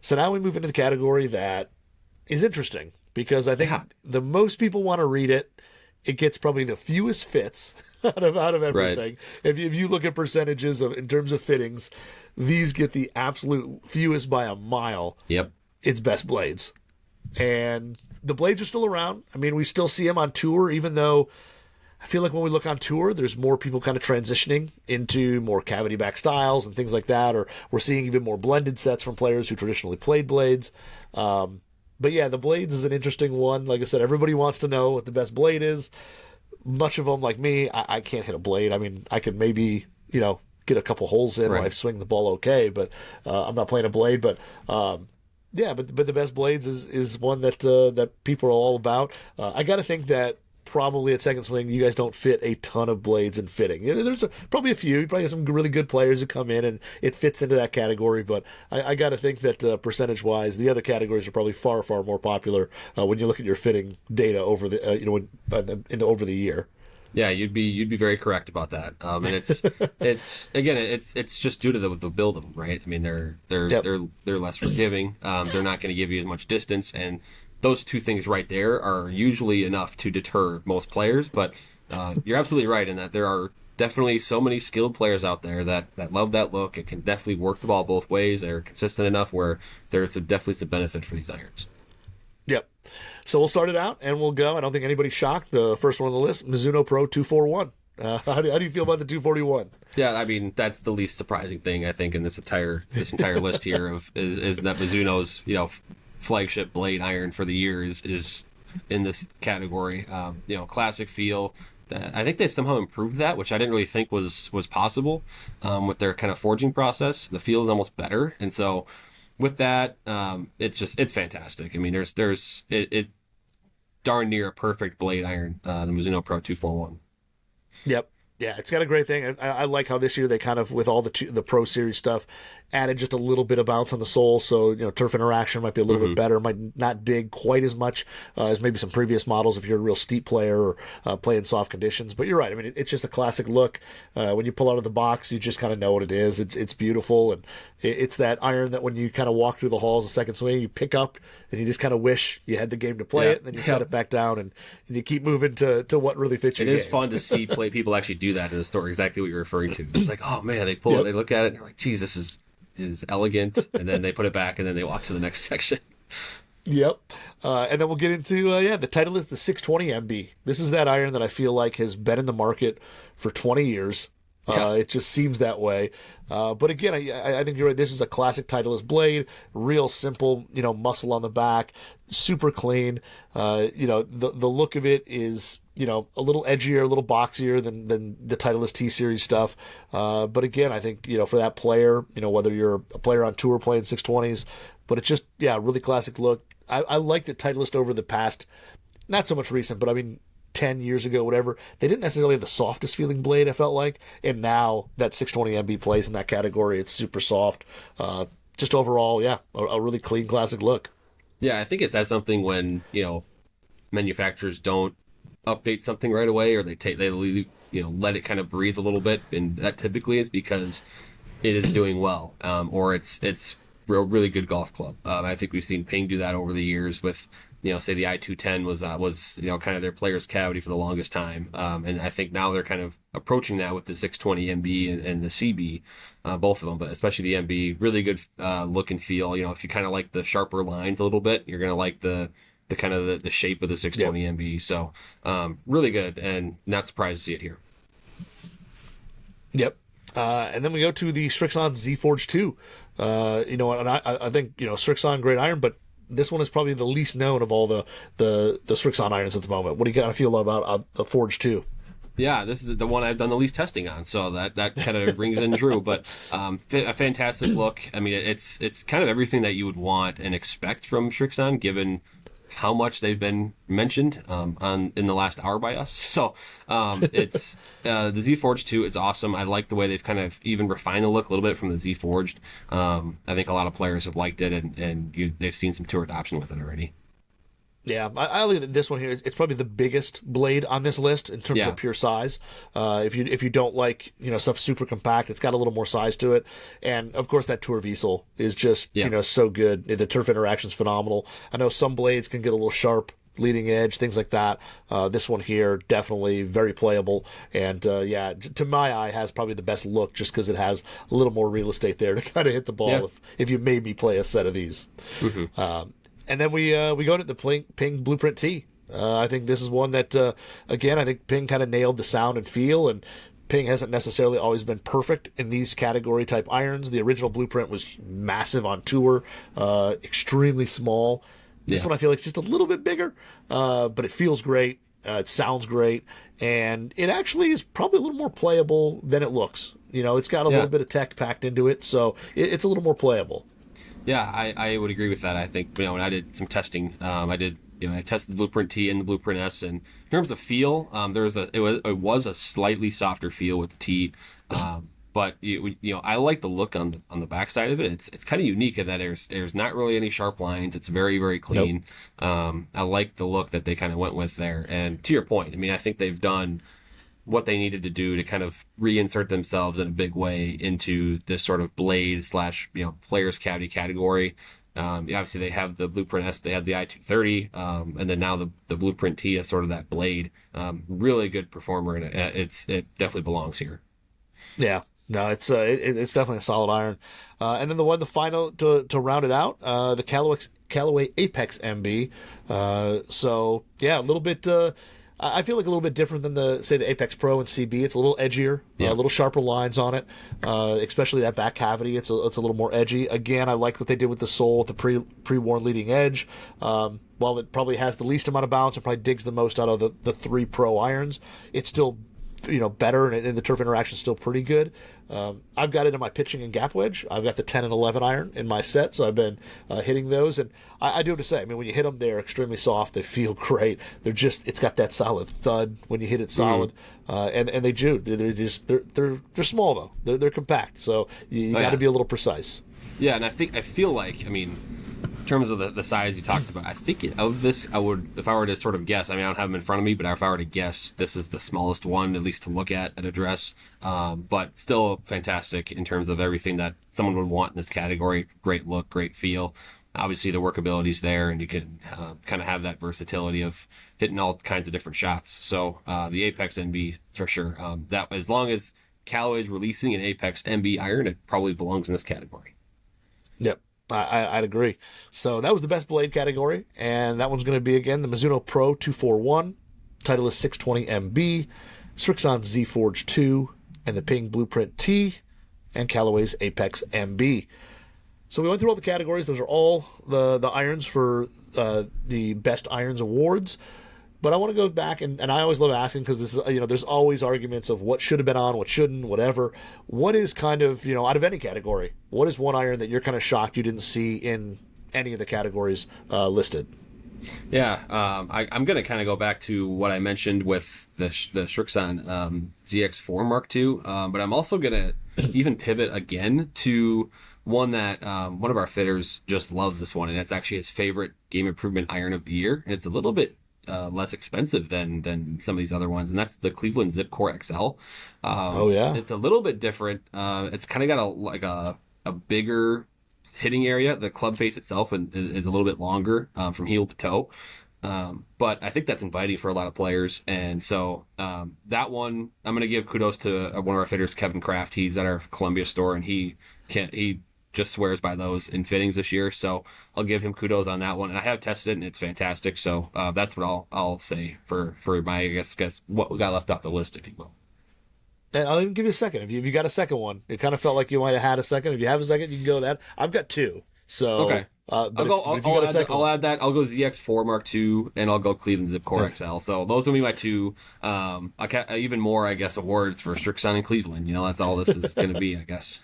So now we move into the category that is interesting because I think the most people want to read it. It gets probably the fewest fits out of everything. Right. If you look at percentages in terms of fittings, these get the absolute fewest by a mile. Yep. It's best blades. And the blades are still around. I mean, we still see them on tour, even though I feel like when we look on tour, there's more people kind of transitioning into more cavity back styles and things like that, or we're seeing even more blended sets from players who traditionally played blades. But yeah, the blades is an interesting one. Like I said, everybody wants to know what the best blade is. Much of them, like me, I can't hit a blade. I mean, I could maybe, get a couple holes in, right, or I swing the ball okay, but I'm not playing a blade. But yeah, but the best blades is one that people are all about. I got to think that probably at Second Swing, you guys don't fit a ton of blades in fitting. There's probably a few. You probably have some really good players who come in and it fits into that category. But I got to think that percentage-wise, the other categories are probably far, far more popular when you look at your fitting data over the over the year. Yeah, you'd be very correct about that. And it's just due to the build of them, right? I mean, they're less forgiving. They're not going to give you as much distance, and those two things right there are usually enough to deter most players. But you're absolutely right in that there are definitely so many skilled players out there that love that look. It can definitely work the ball both ways. They're consistent enough where there's definitely some benefit for these irons. Yep. So we'll start it out, and we'll go. I don't think anybody's shocked. The first one on the list, Mizuno Pro 241. How do you feel about the 241? Yeah, I mean, that's the least surprising thing, I think, in this entire list here is that Mizuno's flagship blade iron for the year is in this category. Classic feel. I think they've somehow improved that, which I didn't really think was possible with their kind of forging process. The feel is almost better, and so with that, it's fantastic. I mean, there's darn near a perfect blade iron, the Mizuno Pro 241. Yep. Yeah, it's got a great thing. I like how this year they kind of, with all the Pro Series stuff, added just a little bit of bounce on the sole, so turf interaction might be a little bit better, might not dig quite as much as maybe some previous models if you're a real steep player or playing soft conditions. But you're right. I mean, it's just a classic look. When you pull out of the box, you just kind of know what it is. It's beautiful, and it's that iron that when you kind of walk through the halls of Second Swing, you pick up and you just kind of wish you had the game to play it, and then you set it back down and you keep moving to what really fits your game. It is fun to see people actually do that in the store, exactly what you're referring to. It's like, oh man, they pull it, they look at it, and they're like, geez, this is elegant, and then they put it back, and then they walk to the next section. Yep. And then we'll get into, the title is the 620 MB. This is that iron that I feel like has been in the market for 20 years. It just seems that way. But again, I think you're right. This is a classic Titleist blade, real simple, muscle on the back, super clean. The look of it is, a little edgier, a little boxier than the Titleist T-Series stuff. But again, I think, for that player, whether you're a player on tour playing 620s, but it's just, really classic look. I like the Titleist over the past, not so much recent, but I mean, 10 years ago, whatever, they didn't necessarily have the softest feeling blade, I felt like. And now that 620 MB plays in that category. It's super soft. Just overall, a really clean, classic look. Yeah, I think it's something when, manufacturers don't update something right away, or they let it kind of breathe a little bit, and that typically is because it is doing well, or it's a really good golf club. I think we've seen Ping do that over the years with, say the I-210 was kind of their player's cavity for the longest time. And I think now they're kind of approaching that with the 620 MB and the CB, both of them, but especially the MB, really good look and feel. If you kind of like the sharper lines a little bit, you're going to like the kind of the shape of the 620 MB. So really good, and not surprised to see it here. Yep. And then we go to the Strixon Z-Forge 2. And I think, Strixon, great iron, but this one is probably the least known of all the Strixon irons at the moment. What do you kind of feel about the Forge 2? Yeah, this is the one I've done the least testing on, so that kind of rings in true. But a fantastic look. I mean, it's kind of everything that you would want and expect from Strixon, given how much they've been mentioned in the last hour by us. So it's the Z-Forged 2. It's awesome. I like the way they've kind of even refined the look a little bit from the Z-Forged. I think a lot of players have liked it, and they've seen some tour adoption with it already. Yeah, I look at this one here. It's probably the biggest blade on this list in terms Yeah. of pure size. If you don't like stuff super compact, it's got a little more size to it. And of course, that Tour Diesel is just Yeah. so good. The turf interaction's phenomenal. I know some blades can get a little sharp, leading edge, things like that. This one here definitely very playable, and yeah, to my eye has probably the best look just because it has a little more real estate there to kind of hit the ball. Yeah. If you made me play a set of these. And then we go to the Ping Blueprint T. I think this is one that, again, I think Ping kind of nailed the sound and feel, and Ping hasn't necessarily always been perfect in these category type irons. The original Blueprint was massive on tour, extremely small. This one I feel like it's just a little bit bigger, but it feels great. It sounds great, and it actually is probably a little more playable than it looks. It's got a little bit of tech packed into it, so it's a little more playable. Yeah, I would agree with that. I think when I did some testing, I tested the Blueprint T and the Blueprint S, and in terms of feel, it was a slightly softer feel with the T, but I like the look on the backside of it. It's kind of unique in that there's not really any sharp lines. It's very, very clean. Nope. I like the look that they kind of went with there. And to your point, I mean, I think they've done what they needed to do to kind of reinsert themselves in a big way into this sort of blade slash players cavity category. Obviously they have the Blueprint S, they have the I-230, and then now the Blueprint T is sort of that blade. Really good performer, and it definitely belongs here. Yeah, no, it's definitely a solid iron. And then the final to round it out, the Callaway Apex MB. So yeah, a little bit. I feel like a little bit different than the Apex Pro and CB. It's a little edgier, a little sharper lines on it, especially that back cavity. It's a little more edgy. Again, I like what they did with the sole, with the pre-worn leading edge. While it probably has the least amount of bounce, it probably digs the most out of the 3 Pro irons. It's still better, and the turf interaction is still pretty good. I've got it in my pitching and gap wedge. I've got the 10 and 11 iron in my set, so I've been hitting those, and I do have to say, I mean, when you hit them, they're extremely soft. They feel great. It's got that solid thud when you hit it solid, and they do. They're small though. They're compact, so you got to be a little precise. Yeah, and I feel like, I mean, in terms of the size you talked about, I think of this, I would, if I were to sort of guess, I mean, I don't have them in front of me, but if I were to guess, this is the smallest one, at least to look at a dress. But still fantastic in terms of everything that someone would want in this category. Great look, great feel. Obviously, the workability's there, and you can kind of have that versatility of hitting all kinds of different shots. So the Apex MB, for sure. That as long as Callaway's releasing an Apex MB iron, it probably belongs in this category. Yep. I'd agree. So that was the best blade category, and that one's going to be, again, the Mizuno Pro 241, Titleist 620 MB, Srixon Z Forge 2, and the Ping Blueprint T, and Callaway's Apex MB. So we went through all the categories. Those are all the irons for the Best Irons Awards. But I want to go back, and I always love asking, because this is, there's always arguments of what should have been on, what shouldn't, whatever. What is kind of, out of any category, what is one iron that you're kind of shocked you didn't see in any of the categories listed? Yeah, I'm going to kind of go back to what I mentioned with the Srixon ZX4 Mark II, but I'm also going to even pivot again to one that one of our fitters just loves this one, and it's actually his favorite game improvement iron of the year, and it's a little bit less expensive than some of these other ones, and that's the Cleveland Zipcore XL. Oh yeah, it's a little bit different. It's kind of got a bigger hitting area. The club face itself is a little bit longer from heel to toe, but I think that's inviting for a lot of players. And so that one, I'm going to give kudos to one of our fitters, Kevin Kraft. He's at our Columbia store, and he just swears by those in fittings this year, so I'll give him kudos on that one. And I have tested it, and it's fantastic. So that's what I'll say for my guess what we got left off the list, if you will. And I'll even give you a second. If you got a second one, it kind of felt like you might have had a second. If you have a second, you can go that. I've got 2. So okay. I'll add that. I'll go ZX4 Mark II, and I'll go Cleveland Zipcore XL. So those will be my 2. Even more, I guess, awards for Srixon and Cleveland. That's all this is going to be, I guess.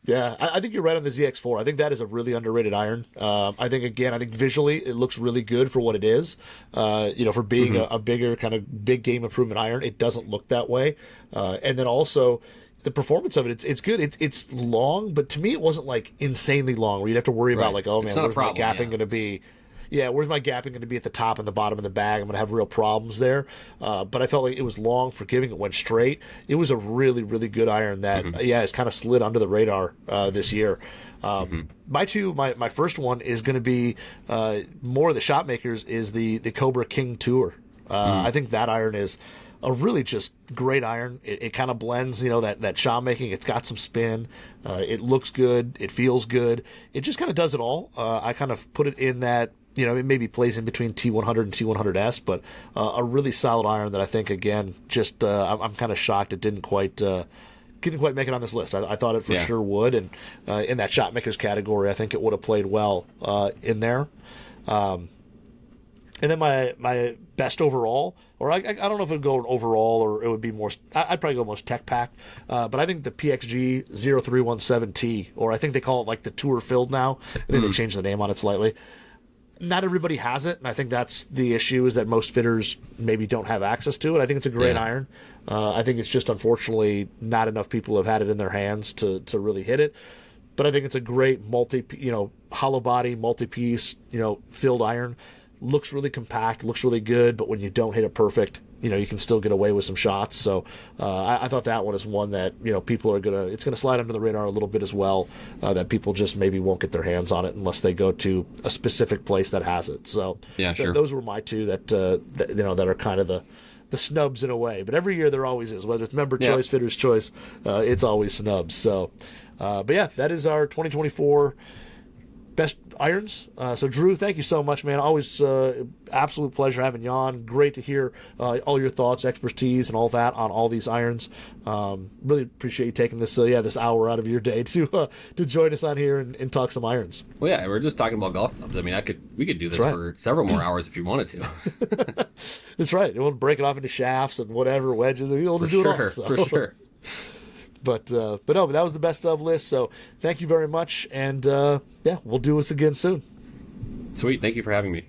Yeah, I think you're right on the ZX4. I think that is a really underrated iron. I think visually it looks really good for what it is. For being a bigger kind of big game improvement iron, it doesn't look that way. And then also the performance of it, it's good. It's long, but to me it wasn't like insanely long where you'd have to worry about like, oh man, where's my gapping going to be? yeah, where's my gapping going to be at the top and the bottom of the bag? I'm going to have real problems there. But I felt like it was long, forgiving. It went straight. It was a really, really good iron that, yeah, has kind of slid under the radar this year. My first one is going to be more of the shot makers is the Cobra King Tour. I think that iron is a really just great iron. It kind of blends, that shot making. It's got some spin. It looks good. It feels good. It just kind of does it all. I kind of put it in that, it maybe plays in between T100 and T100S, but a really solid iron that I think, again, just I'm kind of shocked it didn't quite make it on this list. I thought it for sure would, and in that shot makers category, I think it would have played well in there. And then my best overall, or I don't know if it would go overall or it would be more. I'd probably go most tech pack, but I think the PXG 0317T, or I think they call it like the Tour Filled now. I think they changed the name on it slightly. Not everybody has it, and I think that's the issue, is that most fitters maybe don't have access to it. I think it's a great iron. I think it's just, unfortunately, not enough people have had it in their hands to really hit it. But I think it's a great hollow body, multi-piece, filled iron. Looks really compact, looks really good, but when you don't hit it perfect, you can still get away with some shots. So I thought that one is one that, people it's going to slide under the radar a little bit as well, that people just maybe won't get their hands on it unless they go to a specific place that has it. So yeah, sure. Those were my two that are kind of the snubs in a way. But every year there always is, whether it's member choice, fitter's choice, it's always snubs. So, but yeah, that is our 2024 best irons. So Drew, thank you so much, man. Always absolute pleasure having you on. Great to hear all your thoughts, expertise, and all that on all these irons. Really appreciate you taking this hour out of your day to join us on here and talk some irons. Well, yeah, we're just talking about golf clubs. I mean, we could do this for several more hours if you wanted to. That's right. We'll break it off into shafts and whatever, wedges. We'll just do it all. So. For sure. But that was the best of list. So thank you very much, and we'll do this again soon. Sweet. Thank you for having me.